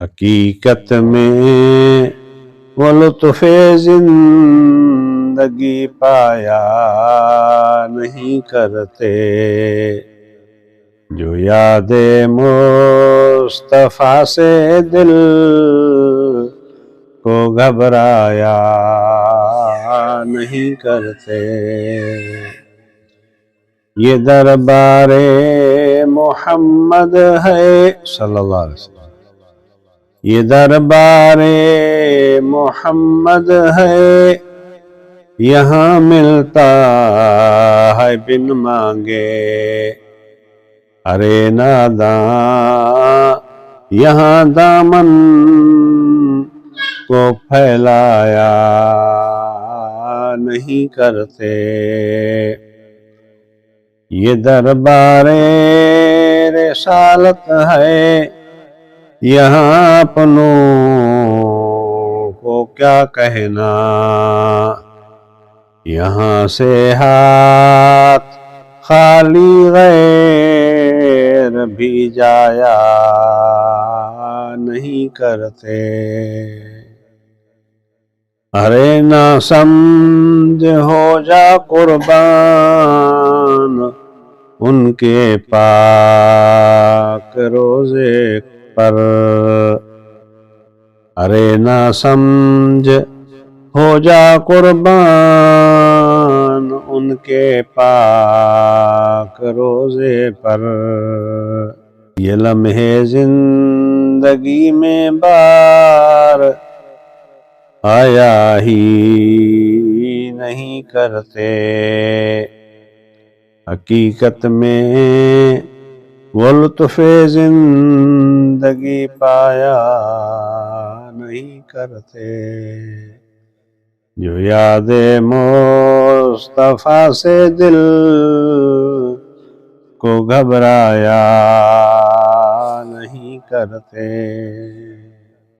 حقیقت میں وہ لطف زندگی پایا نہیں کرتے جو یاد مصطفیٰ سے دل کو گھبرایا نہیں کرتے۔ یہ دربار محمد ہے صلی اللہ علیہ وسلم، یہ دربار محمد ہے، یہاں ملتا ہے بن مانگے ارے ناداں، یہاں دامن کو پھیلایا نہیں کرتے۔ یہ دربار رسالت ہے، یہاں اپنوں کو کیا کہنا، یہاں سے ہاتھ خالی غیر بھی جایا نہیں کرتے۔ ارے نہ سمجھ ہو جا قربان ان کے پاک روزے پر، ارے نہ سمجھ ہو جا قربان ان کے پاک روزے پر۔ یہ لمحے زندگی میں بار آیا ہی نہیں کرتے، حقیقت میں وہ لطف زندگی پایا نہیں کرتے جو یاد مصطفیٰ سے دل کو گھبرایا نہیں کرتے۔